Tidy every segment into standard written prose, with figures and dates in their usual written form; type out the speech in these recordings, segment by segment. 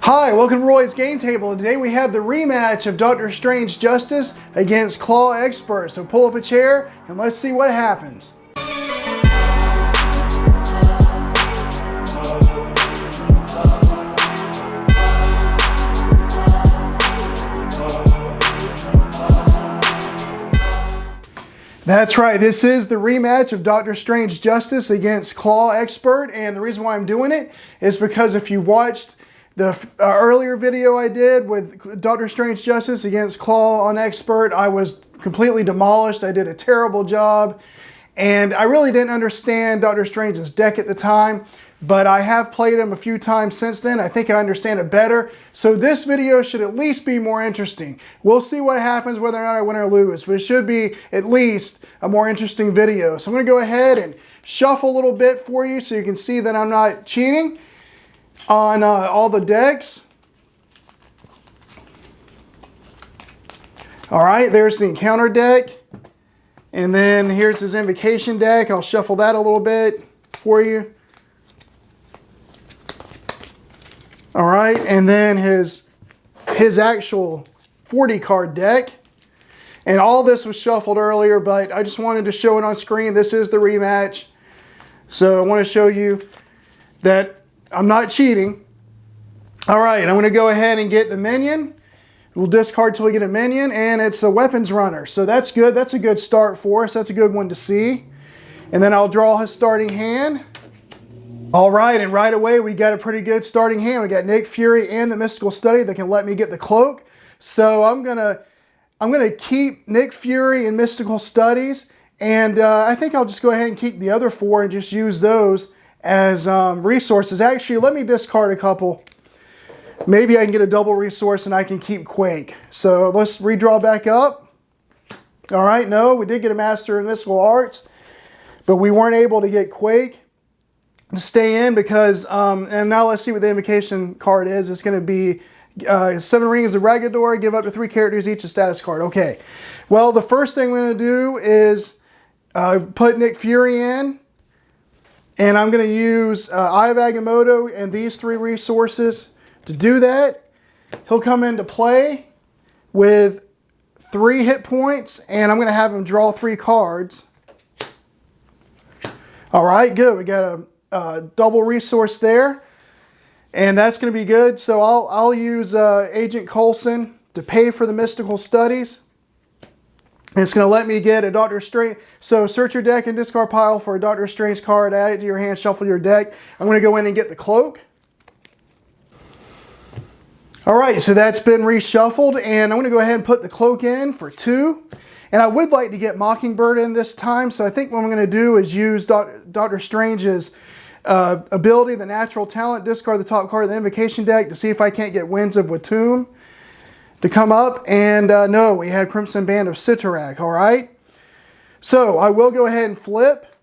Hi, welcome to Roy's Game Table, and today we have the rematch of Doctor Strange Justice against Klaw Expert. So pull up a chair and let's see what happens. That's right, this is the rematch of Doctor Strange Justice against Klaw Expert, and the reason why I'm doing it is because if you watched the earlier video I did with Doctor Strange Justice against Klaw on Expert, I was completely demolished. I did a terrible job, and I really didn't understand Doctor Strange's deck at the time, but I have played him a few times since then. I think I understand it better, so this video should at least be more interesting. We'll see what happens whether or not I win or lose, but it should be at least a more interesting video. So I'm going to go ahead and shuffle a little bit for you so you can see that I'm not cheating on all the decks. All right, there's the encounter deck. And then here's his invocation deck. I'll shuffle that a little bit for you. All right, and then his actual 40 card deck. And all this was shuffled earlier, but I just wanted to show it on screen. This is the rematch. So I want to show you that I'm not cheating. All right, I'm going to go ahead and get the minion. We'll discard till we get a minion, and it's a weapons runner. So that's good. That's a good start for us. That's a good one to see. And then I'll draw his starting hand. All right, and right away we got a pretty good starting hand. We got Nick Fury and the Mystical Study that can let me get the cloak. So I'm gonna keep Nick Fury and Mystical Studies, and I think I'll just go ahead and keep the other four and just use those as resources. Actually, let me discard a couple. Maybe I can get a double resource and I can keep Quake. So let's redraw back up. All right, no, we did get a Master of Mystical Arts, but we weren't able to get Quake to stay in because, and now let's see what the invocation card is. It's going to be 7 Rings of Ragador, give up to 3 characters each a status card. Okay, well, the first thing we're going to do is put Nick Fury in. And I'm going to use Eye of Agamotto and these 3 resources to do that. He'll come into play with 3 hit points, and I'm going to have him draw 3 cards. All right, good. We got a double resource there, and that's going to be good. So I'll use Agent Coulson to pay for the Mystical Studies. And it's going to let me get a Doctor Strange. So search your deck and discard pile for a Doctor Strange card. Add it to your hand, shuffle your deck. I'm going to go in and get the cloak. All right, so that's been reshuffled. And I'm going to go ahead and put the cloak in for 2. And I would like to get Mockingbird in this time. So I think what I'm going to do is use Doctor Strange's ability, the natural talent, discard the top card of the invocation deck to see if I can't get Winds of Watum to come up, and no, we had Crimson Band of Sitarak. All right, so I will go ahead and flip.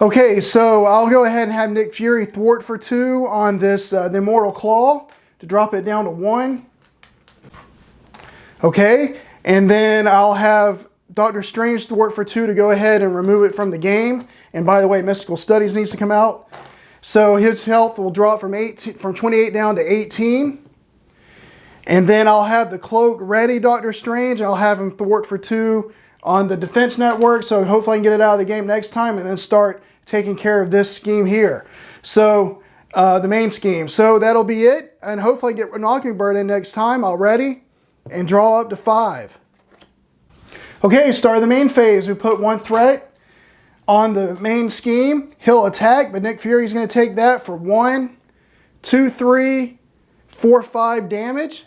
Okay, so I'll go ahead and have Nick Fury thwart for 2 on this the Immortal Klaw to drop it down to 1. Okay, and then I'll have Doctor Strange thwart for 2 to go ahead and remove it from the game. And by the way, Mystical Studies needs to come out, so his health will drop from 28 down to 18. And then I'll have the cloak ready, Doctor Strange. I'll have him thwart for 2 on the defense network. So hopefully I can get it out of the game next time and then start taking care of this scheme here. So the main scheme. So that'll be it. And hopefully I get Mockingbird in next time already and draw up to 5. Okay, start of the main phase. We put 1 threat on the main scheme. He'll attack, but Nick Fury's going to take that for 1, 2, 3, 4, 5 damage.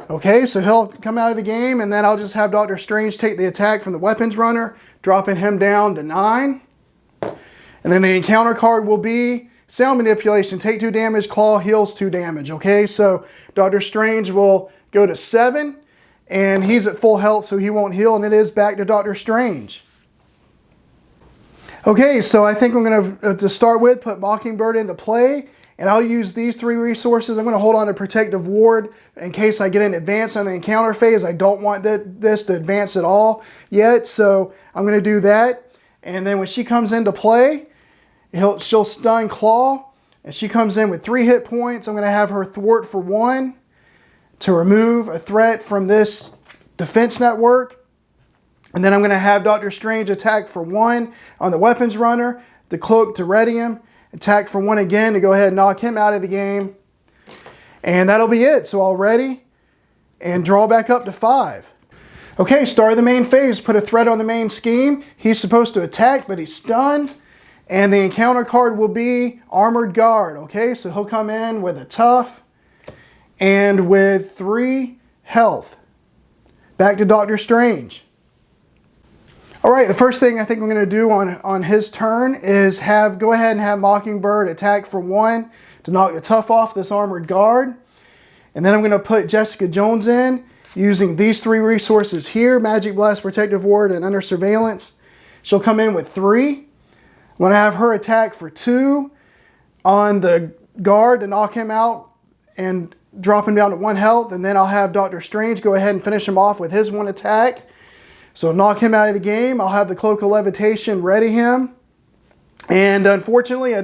Okay, so he'll come out of the game, and then I'll just have Doctor Strange take the attack from the weapons runner, dropping him down to 9. And then the encounter card will be Sound Manipulation. Take 2 damage, Klaw heals 2 damage. Okay, so Doctor Strange will go to 7, and he's at full health, so he won't heal, and it is back to Doctor Strange. Okay, so I think I'm going to start with, put Mockingbird into play. And I'll use these 3 resources. I'm going to hold on to Protective Ward in case I get an advance on the encounter phase. I don't want this to advance at all yet, so I'm going to do that. And then when she comes into play, she'll stun Klaw and she comes in with 3 hit points. I'm going to have her thwart for 1 to remove a threat from this defense network. And then I'm going to have Doctor Strange attack for 1 on the weapons runner, the cloak to ready him, attack for 1 again to go ahead and knock him out of the game. And that'll be it. So I'll ready and draw back up to 5. Okay, start of the main phase. Put a threat on the main scheme. He's supposed to attack, but he's stunned. And the encounter card will be Armored Guard. Okay, so he'll come in with a tough and with 3 health. Back to Doctor Strange. All right, the first thing I think I'm going to do on his turn is go ahead and have Mockingbird attack for 1 to knock the tough off this Armored Guard. And then I'm going to put Jessica Jones in using these 3 resources here, Magic Blast, Protective Ward, and Under Surveillance. She'll come in with 3. I'm going to have her attack for 2 on the guard to knock him out and drop him down to 1 health. And then I'll have Doctor Strange go ahead and finish him off with his 1 attack. So knock him out of the game. I'll have the Cloak of Levitation ready him. And unfortunately, I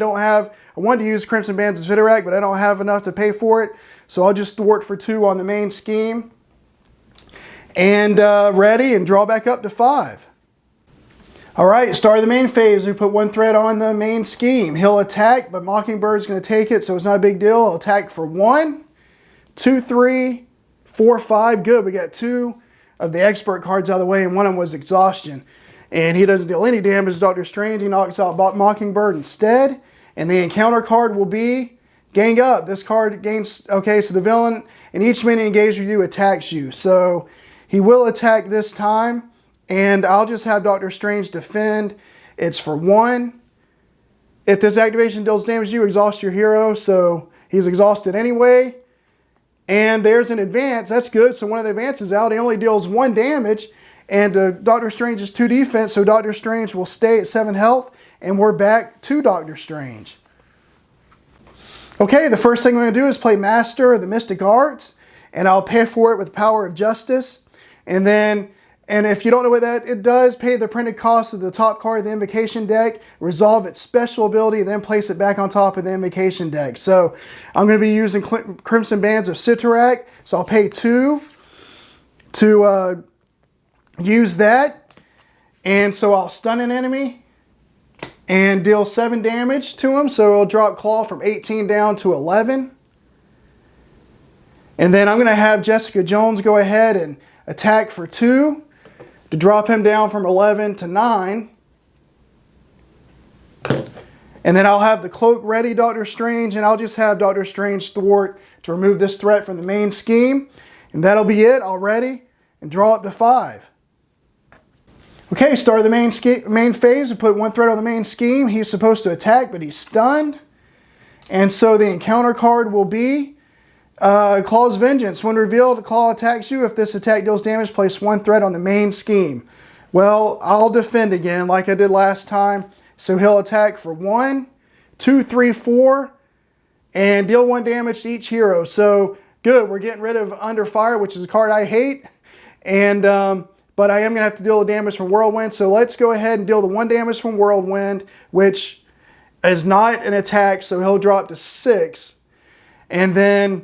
wanted to use Crimson Bands of Zitterak, but I don't have enough to pay for it. So I'll just thwart for 2 on the main scheme. And ready and draw back up to 5. All right, start of the main phase. We put 1 threat on the main scheme. He'll attack, but Mockingbird's going to take it, so it's not a big deal. He'll attack for 1, 2, 3, 4, 5. Good, we got 2 of the expert cards out of the way, and one of them was Exhaustion. And he doesn't deal any damage to Doctor Strange. He knocks out Mockingbird instead. And the encounter card will be Gang Up. This card gains, okay, so the villain in each minion engaged with you attacks you. So he will attack this time, and I'll just have Doctor Strange defend. It's for 1. If this activation deals damage to you, exhaust your hero. So he's exhausted anyway. And there's an advance. That's good. So one of the advances out. He only deals 1 damage. And Doctor Strange is 2 defense. So Doctor Strange will stay at 7 health. And we're back to Doctor Strange. Okay, the first thing I'm going to do is play Master of the Mystic Arts. And I'll pay for it with Power of Justice. And if you don't know what it does, pay the printed cost of the top card of the Invocation deck, resolve its special ability, then place it back on top of the Invocation deck. So I'm going to be using Crimson Bands of Zitterak, so I'll pay 2 to use that. And so I'll stun an enemy and deal 7 damage to him, so it'll drop Claw from 18 down to 11. And then I'm going to have Jessica Jones go ahead and attack for 2 to drop him down from 11 to 9. And then I'll have the cloak ready, Doctor Strange, and I'll just have Doctor Strange thwart to remove this threat from the main scheme. And that'll be it. I'll ready and draw up to 5. Okay, start of the main phase. We put 1 threat on the main scheme. He's supposed to attack, but he's stunned. And so the encounter card will be Claw's Vengeance. When revealed, Claw attacks you. If this attack deals damage, place 1 threat on the main scheme. Well, I'll defend again like I did last time. So he'll attack for 1, 2, 3, 4, and deal 1 damage to each hero. So good, we're getting rid of Under Fire, which is a card I hate. And but I am going to have to deal the damage from Whirlwind. So let's go ahead and deal the 1 damage from Whirlwind, which is not an attack. So he'll drop to 6. And then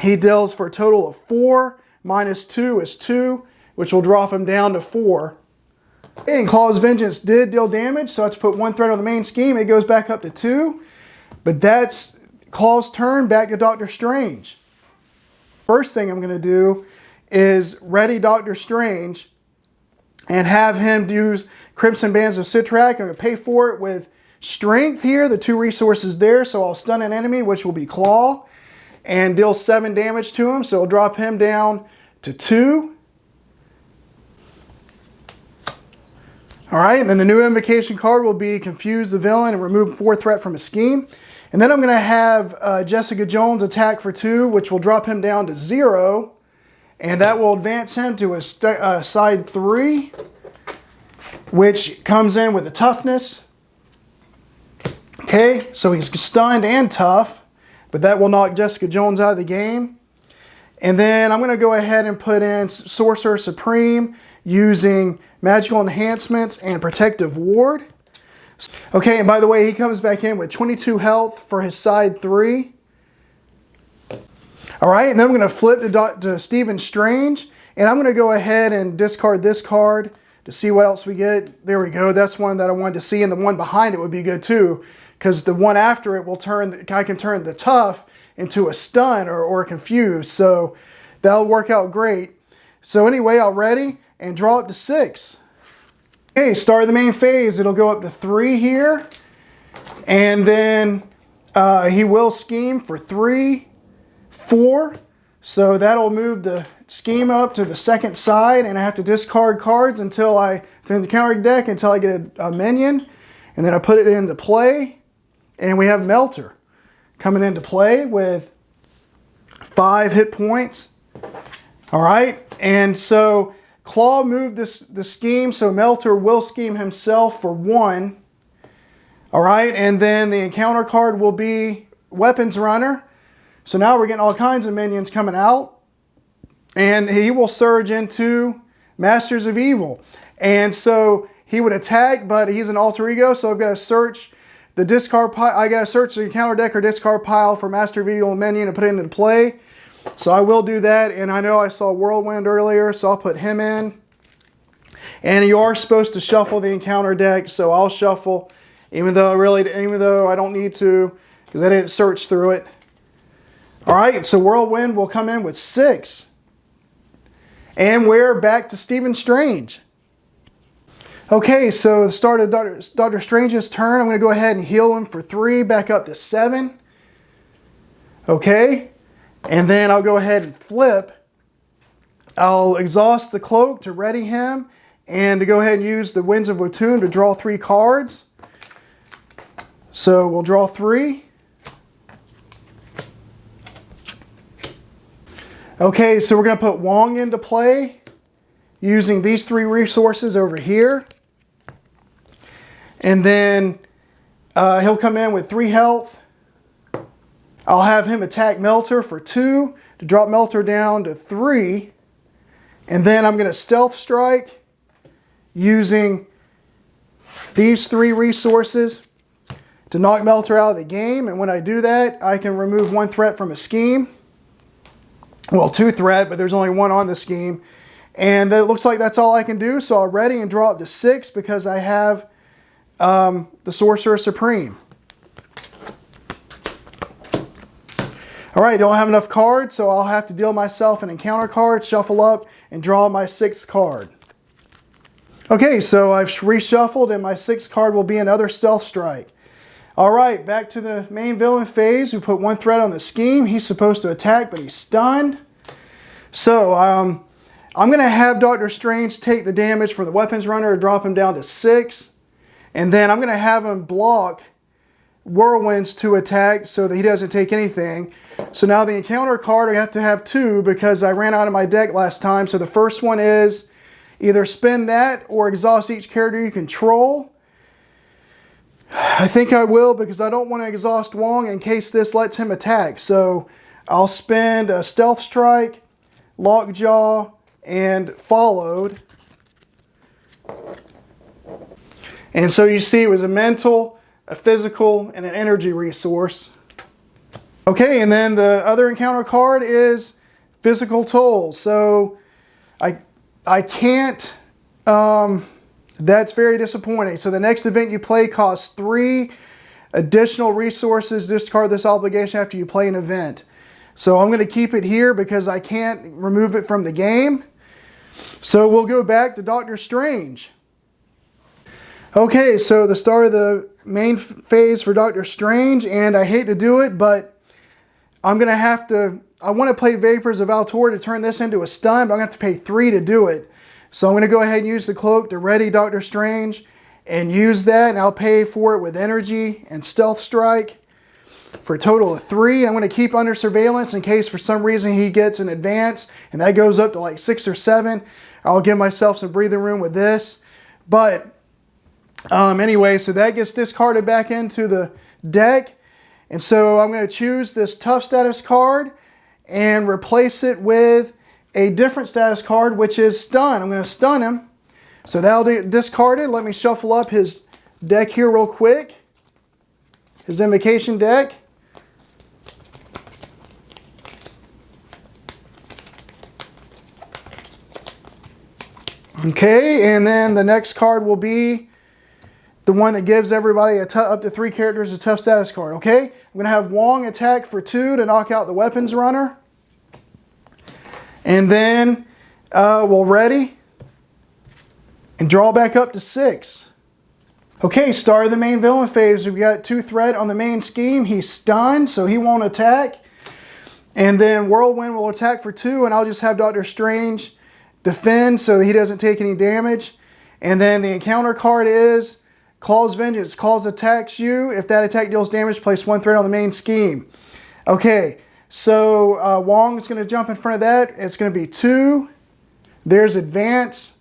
he deals for a total of 4, minus 2 is 2, which will drop him down to 4. And Claw's Vengeance did deal damage, so I have to put 1 threat on the main scheme. It goes back up to 2. But that's Claw's turn, back to Doctor Strange. First thing I'm going to do is ready Doctor Strange and have him use Crimson Bands of Zitterak. I'm going to pay for it with Strength here, the 2 resources there. So I'll stun an enemy, which will be Claw, and deal 7 damage to him. So I'll drop him down to 2. All right, and then the new invocation card will be Confuse the Villain and remove 4 threat from a scheme. And then I'm going to have Jessica Jones attack for 2, which will drop him down to 0. And that will advance him to a side 3, which comes in with a toughness. Okay, so he's stunned and tough, but that will knock Jessica Jones out of the game. And then I'm going to go ahead and put in Sorcerer Supreme using Magical Enhancements and Protective Ward. Okay, and by the way, he comes back in with 22 health for his side 3. All right, and then I'm going to flip to Stephen Strange, and I'm going to go ahead and discard this card to see what else we get. There we go. That's one that I wanted to see, and the one behind it would be good too, because the one after it will turn. I can turn the tough into a stun or confused, so that'll work out great. So anyway, I'll ready and draw up to 6. Okay, start of the main phase. It'll go up to 3 here, and then he will scheme for 3, 4. So that'll move the scheme up to the second side, and I have to discard cards until I through the counter deck until I get a minion, and then I put it into play, and we have Melter coming into play with 5 hit points. All right, and so Klaw moved the scheme, so Melter will scheme himself for 1. All right, and then the encounter card will be Weapons Runner. So now we're getting all kinds of minions coming out, and he will surge into Masters of Evil. And so he would attack, but he's an alter ego, so I've got to search the discard pile. I got to search the counter deck or discard pile for Master of Evil minion and put it into play. So I will do that, and I know I saw Whirlwind earlier, so I'll put him in. And you are supposed to shuffle the encounter deck, so I'll shuffle, even though I don't need to, because I didn't search through it. All right, so Whirlwind will come in with 6. And we're back to Stephen Strange. Okay, so the start of Dr. Strange's turn, I'm going to go ahead and heal him for 3, back up to 7. Okay, and then I'll go ahead and flip. I'll exhaust the cloak to ready him, and to go ahead and use the Winds of Wotun to draw 3 cards. So we'll draw 3. Okay, so we're going to put Wong into play using these 3 resources over here. And then he'll come in with 3 health. I'll have him attack Melter for 2 to drop Melter down to 3. And then I'm going to Stealth Strike using these 3 resources to knock Melter out of the game. And when I do that, I can remove 1 threat from a scheme. Well, 2 threat, but there's only 1 on the scheme. And it looks like that's all I can do. So I'll ready and draw up to 6 because I have the Sorcerer Supreme. All right, don't have enough cards, so I'll have to deal myself an encounter card, shuffle up, and draw my 6th card. Okay, so I've reshuffled, and my 6th card will be another Stealth Strike. All right, back to the main villain phase. We put 1 threat on the scheme. He's supposed to attack, but he's stunned. So I'm going to have Dr. Strange take the damage for the Weapons Runner, drop him down to 6. And then I'm going to have him block Whirlwind's 2 attacks so that he doesn't take anything. So now the encounter card, I have to have 2 because I ran out of my deck last time. So the first one is either spend that or exhaust each character you control. I think I will because I don't want to exhaust Wong in case this lets him attack. So I'll spend a Stealth Strike, Lockjaw, and Followed. And so you see it was a mental, a physical, and an energy resource. Okay, and then the other encounter card is Physical Toll. So I can't, that's very disappointing. So the next event you play costs 3 additional resources. Discard this obligation after you play an event. So I'm going to keep it here because I can't remove it from the game. So we'll go back to Dr. Strange. Okay, so the start of the main phase for Dr. Strange, and I hate to do it, but I'm going to have to, I want to play Vapors of Altor to turn this into a stun, but I'm going to have to pay 3 to do it. So I'm going to go ahead and use the cloak to ready Dr. Strange and use that, and I'll pay for it with energy and Stealth Strike for a total of 3. I'm going to keep under surveillance in case for some reason he gets an advance, and that goes up to like 6 or 7. I'll give myself some breathing room with this. But anyway, so that gets discarded back into the deck. And so I'm going to choose this tough status card and replace it with a different status card, which is stun. I'm going to stun him. So that'll be discarded. Let me shuffle up his deck here real quick. His invocation deck. Okay, and then the next card will be the one that gives everybody up to 3 characters a tough status card. Okay, I'm going to have Wong attack for 2 to knock out the weapons runner. And then we'll ready and draw back up to 6. Okay, start of the main villain phase. We've got 2 threat on the main scheme. He's stunned, so he won't attack. And then Whirlwind will attack for 2, and I'll just have Doctor Strange defend so that he doesn't take any damage. And then the encounter card is Claw's Vengeance. Claw's attacks you. If that attack deals damage, place 1 threat on the main scheme. Okay, so Wong is going to jump in front of that. It's going to be 2. There's advance,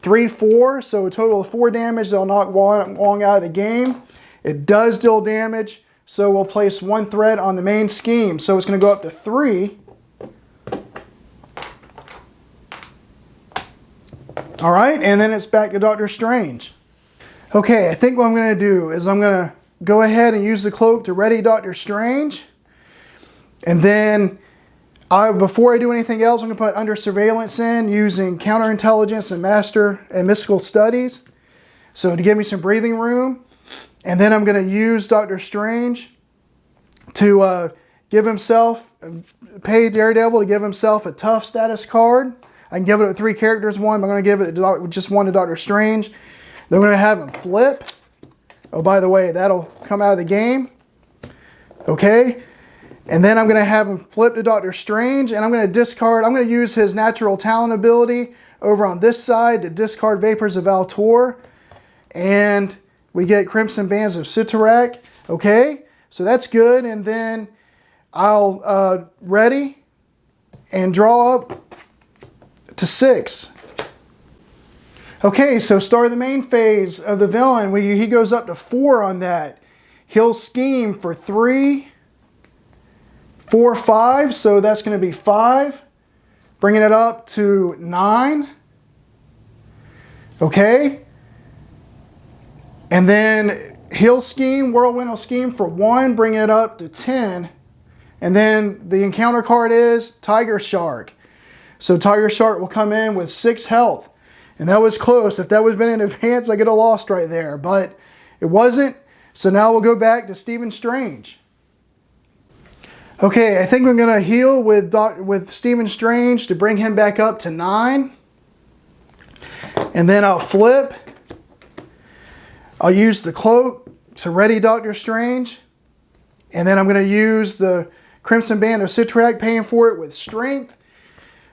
3, 4. So a total of 4 damage. They'll knock Wong out of the game. It does deal damage. So we'll place 1 threat on the main scheme. So it's going to go up to 3. All right, and then it's back to Doctor Strange. Okay, I think what I'm going to do is I'm going to go ahead and use the cloak to ready Doctor Strange. And then before I do anything else, I'm going to put Under Surveillance in using Counterintelligence and Master and Mystical Studies. So to give me some breathing room. And then I'm going to use Doctor Strange to give himself, pay Daredevil to give himself a tough status card. I can give it 3 characters one, but I'm going to give it just 1 to Doctor Strange. Then we're going to have him flip. Oh, by the way, that'll come out of the game. Okay. And then I'm going to have him flip to Doctor Strange, and I'm going to discard. I'm going to use his natural talent ability over on this side to discard Vapors of Valtor. And we get Crimson Bands of Sitarak. Okay. So that's good. And then I'll ready and draw up to 6. Okay, so start of the main phase of the villain. He goes up to 4 on that. He'll scheme for 3, 4, 5. So that's going to be 5. Bringing it up to 9. Okay. And then he'll scheme, Whirlwind will scheme for 1, bringing it up to 10. And then the encounter card is Tiger Shark. So Tiger Shark will come in with 6 health. And that was close. If that was been in advance, I could have lost right there. But it wasn't. So now we'll go back to Stephen Strange. Okay, I think we're going to heal with Stephen Strange to bring him back up to 9. And then I'll flip. I'll use the cloak to ready Doctor Strange. And then I'm going to use the Crimson Band of Sitarak, paying for it with strength.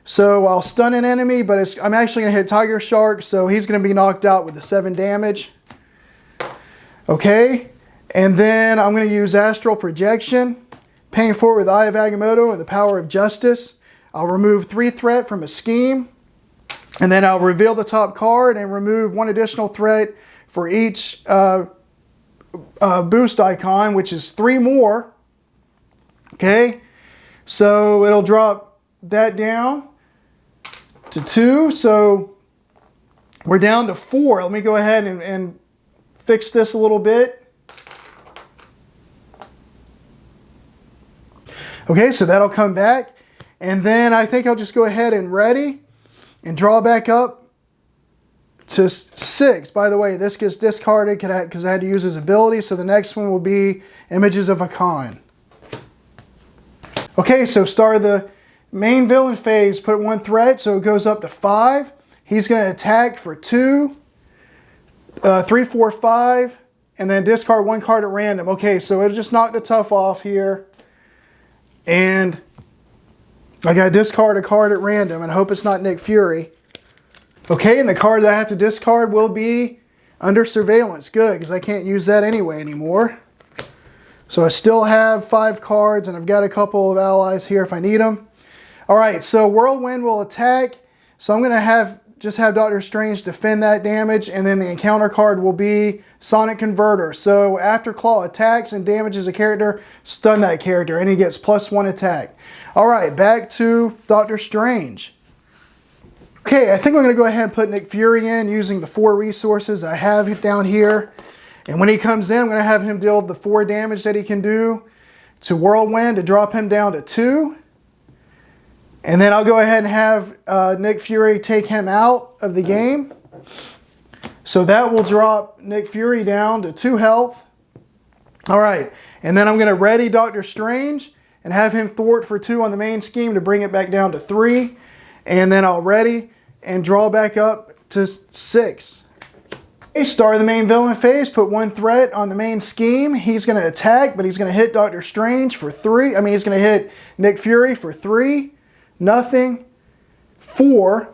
So I'll stun an enemy, but I'm actually going to hit Tiger Shark, so he's going to be knocked out with the 7 damage. Okay, and then I'm going to use Astral Projection, paying for it with Eye of Agamotto and the Power of Justice. I'll remove 3 threat from a scheme, and then I'll reveal the top card and remove 1 additional threat for each boost icon, which is 3 more. Okay, so it'll drop that down to 2, so we're down to 4. Let me go ahead and fix this a little bit. Okay, so that'll come back, and then I think I'll just go ahead and ready and draw back up to 6. By the way, this gets discarded because I had to use his ability, so the next one will be Images of Akan. Okay, so start the main villain phase, put 1 threat, so it goes up to 5. He's going to attack for 2, 3, 4, 5, and then discard 1 card at random. Okay, so it'll just knock the tough off here. And I got to discard a card at random and hope it's not Nick Fury. Okay, and the card that I have to discard will be Under Surveillance. Good, because I can't use that anyway anymore. So I still have 5 cards, and I've got a couple of allies here if I need them. All right, so Whirlwind will attack. So I'm going to just have Doctor Strange defend that damage, and then the encounter card will be Sonic Converter. So after Claw attacks and damages a character, stun that character, and he gets +1 attack. All right, back to Doctor Strange. Okay, I think I'm going to go ahead and put Nick Fury in using the 4 resources I have down here. And when he comes in, I'm going to have him deal the 4 damage that he can do to Whirlwind to drop him down to 2. And then I'll go ahead and have Nick Fury take him out of the game. So that will drop Nick Fury down to 2 health. All right, and then I'm going to ready Doctor Strange and have him thwart for 2 on the main scheme to bring it back down to 3. And then I'll ready and draw back up to 6. Okay, start the main villain phase, put 1 threat on the main scheme. He's going to attack, but he's going to hit Doctor Strange for 3. I mean, he's going to hit Nick Fury for 3. Nothing. 4.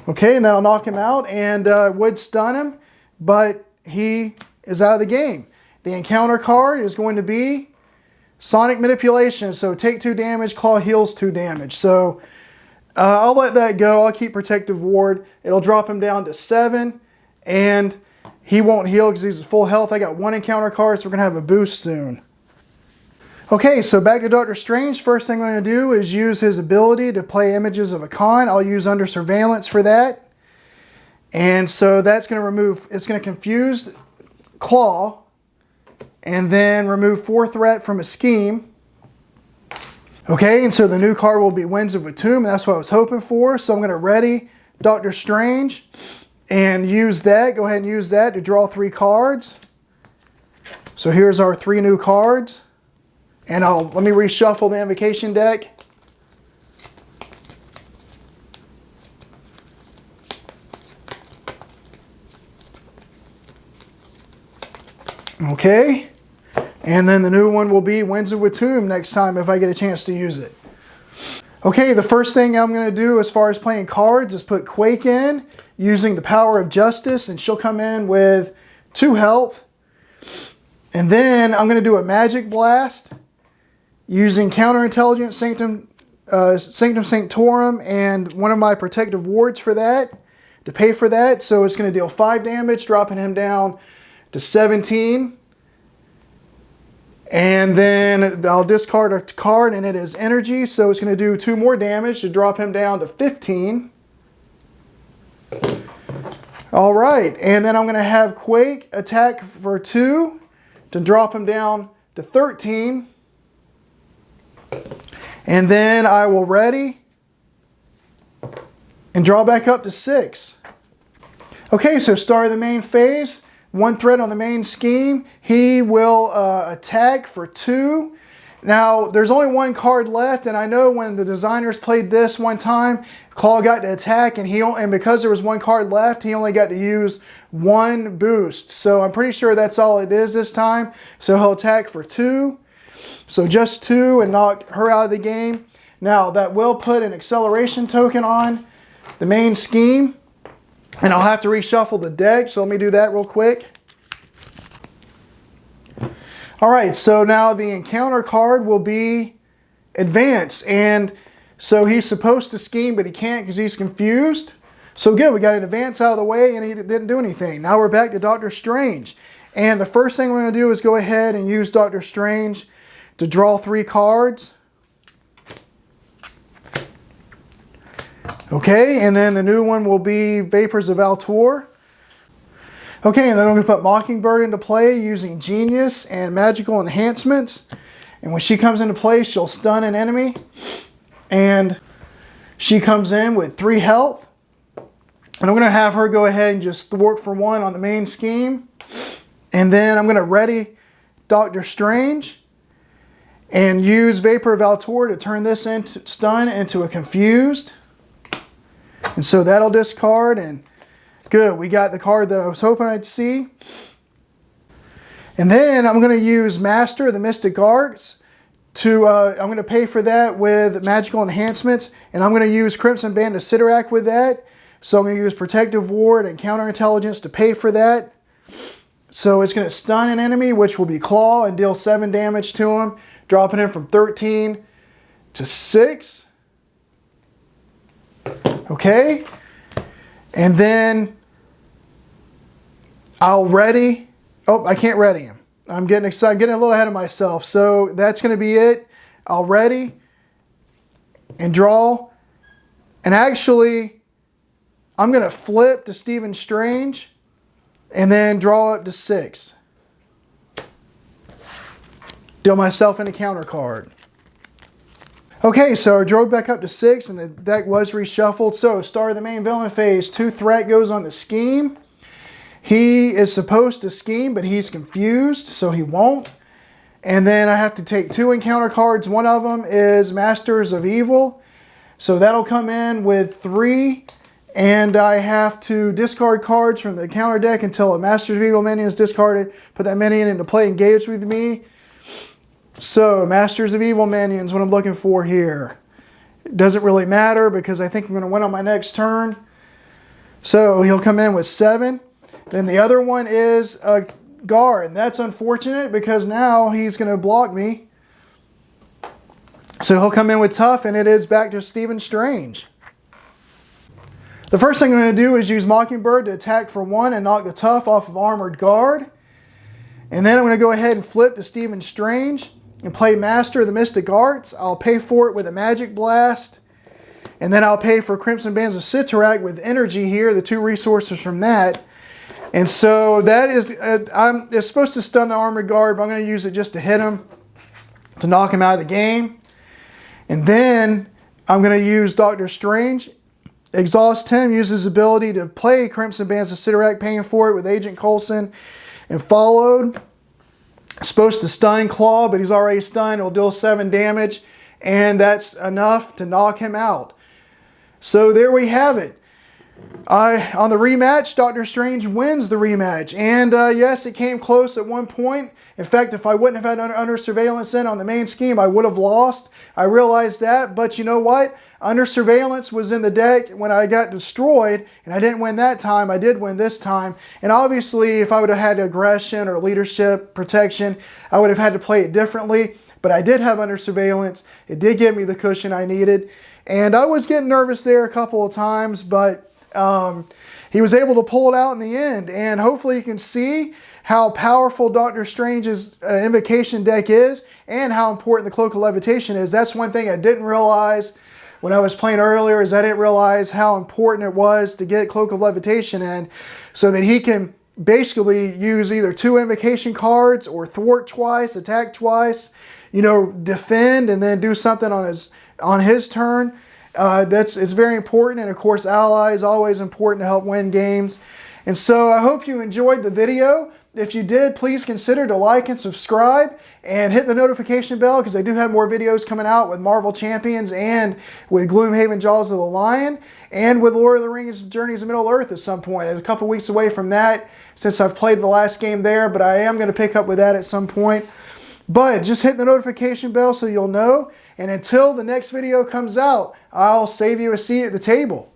Okay, and then I'll knock him out and would stun him, but he is out of the game. The encounter card is going to be Sonic Manipulation. So take 2 damage, Claw heals 2 damage. So I'll let that go. I'll keep Protective Ward. It'll drop him down to 7. And he won't heal because he's at full health. I got 1 encounter card, so we're going to have a boost soon. Okay, so back to Doctor Strange. First thing I'm going to do is use his ability to play images of a con. I'll use Under Surveillance for that. And so that's going to remove, it's going to confuse Claw. And then remove 4 threat from a scheme. Okay, and so the new card will be Winds of Atum. That's what I was hoping for. So I'm going to ready Doctor Strange and use that. Go ahead and use that to draw 3 cards. So here's our 3 new cards. And let me reshuffle the Invocation deck. Okay. And then the new one will be Winds of Atum next time if I get a chance to use it. Okay, the first thing I'm going to do as far as playing cards is put Quake in using the Power of Justice, and she'll come in with 2 health. And then I'm going to do a Magic Blast using Counterintelligence, Sanctum Sanctorum, and one of my Protective Wards for that, to pay for that. So it's going to deal 5 damage, dropping him down to 17. And then I'll discard a card, and it is energy, so it's going to do 2 more damage to drop him down to 15. All right, and then I'm going to have Quake attack for 2 to drop him down to 13. And then I will ready and draw back up to 6. Okay, so start of the main phase. 1 threat on the main scheme. He will attack for 2. Now, there's only 1 card left, and I know when the designers played this one time, Claw got to attack, and because there was 1 card left, he only got to use 1 boost. So I'm pretty sure that's all it is this time. So he'll attack for 2. So just 2 and knock her out of the game. Now, that will put an acceleration token on the main scheme. And I'll have to reshuffle the deck, so let me do that real quick. Alright, so now the encounter card will be Advance. And so he's supposed to scheme, but he can't because he's confused. So good, we got an Advance out of the way, and he didn't do anything. Now we're back to Doctor Strange. And the first thing we're going to do is go ahead and use Doctor Strange to draw 3 cards. Okay, and then the new one will be Vapors of Altor. Okay, and then I'm going to put Mockingbird into play using Genius and Magical Enhancements. And when she comes into play, she'll stun an enemy. And she comes in with 3 health. And I'm going to have her go ahead and just thwart for 1 on the main scheme. And then I'm going to ready Doctor Strange and use Vapor of Altor to turn this stun into a confused. And so that'll discard, and good, we got the card that I was hoping I'd see. And then I'm going to use Master of the Mystic Arts to, I'm going to pay for that with Magical Enhancements, and I'm going to use Crimson Band of Sidorak with that. So I'm going to use Protective Ward and Counterintelligence to pay for that. So it's going to stun an enemy, which will be Claw, and deal 7 damage to him, dropping him from 13 to 6. Okay, and then I'll ready. Oh, I can't ready him. I'm getting excited. I'm getting a little ahead of myself. So that's going to be it. I'll ready and draw. And actually, I'm going to flip to Stephen Strange and then draw up to 6. deal myself an encounter card. Okay, so I drove back up to 6 and the deck was reshuffled. So start of the main villain phase, 2 threat goes on the scheme. He is supposed to scheme, but he's confused, so he won't. And then I have to take 2 encounter cards. One of them is Masters of Evil. So that'll come in with 3. And I have to discard cards from the counter deck until a Masters of Evil minion is discarded. Put that minion into play, engage with me. So, Masters of Evil minions, what I'm looking for here. It doesn't really matter because I think I'm going to win on my next turn. So, he'll come in with 7. Then the other one is a guard. And that's unfortunate because now he's going to block me. So, he'll come in with tough and it is back to Stephen Strange. The first thing I'm going to do is use Mockingbird to attack for 1 and knock the tough off of Armored Guard. And then I'm going to go ahead and flip to Stephen Strange and play Master of the Mystic Arts. I'll pay for it with a Magic Blast. And then I'll pay for Crimson Bands of Sitarak with Energy here, the 2 resources from that. And so that is, it's supposed to stun the Armored Guard, but I'm going to use it just to hit him, to knock him out of the game. And then I'm going to use Doctor Strange. Exhaust him, use his ability to play Crimson Bands of Sitarak, paying for it with Agent Coulson. And followed. Supposed to stun Klaw, but he's already stunned. It'll deal 7 damage, and that's enough to knock him out. So there we have it. On the rematch, Doctor Strange wins the rematch. And yes, it came close at one point. In fact, if I wouldn't have had Under Surveillance in on the main scheme, I would have lost. I realized that, but you know what? Under Surveillance was in the deck when I got destroyed, and I didn't win that time. I did win this time. And obviously, if I would have had Aggression or Leadership, Protection, I would have had to play it differently. But I did have Under Surveillance. It did give me the cushion I needed. And I was getting nervous there a couple of times, but he was able to pull it out in the end. And hopefully you can see how powerful Doctor Strange's Invocation deck is and how important the Cloak of Levitation is. That's one thing I didn't realize when I was playing earlier, is I didn't realize how important it was to get Cloak of Levitation in so that he can basically use either 2 invocation cards or thwart twice, attack twice, you know, defend and then do something on his turn. It's very important, and of course ally is always important to help win games. And so I hope you enjoyed the video. If you did, please consider to like and subscribe and hit the notification bell because I do have more videos coming out with Marvel Champions and with Gloomhaven Jaws of the Lion and with Lord of the Rings Journeys of Middle-earth at some point. I'm a couple weeks away from that since I've played the last game there, but I am going to pick up with that at some point. But just hit the notification bell so you'll know. And until the next video comes out, I'll save you a seat at the table.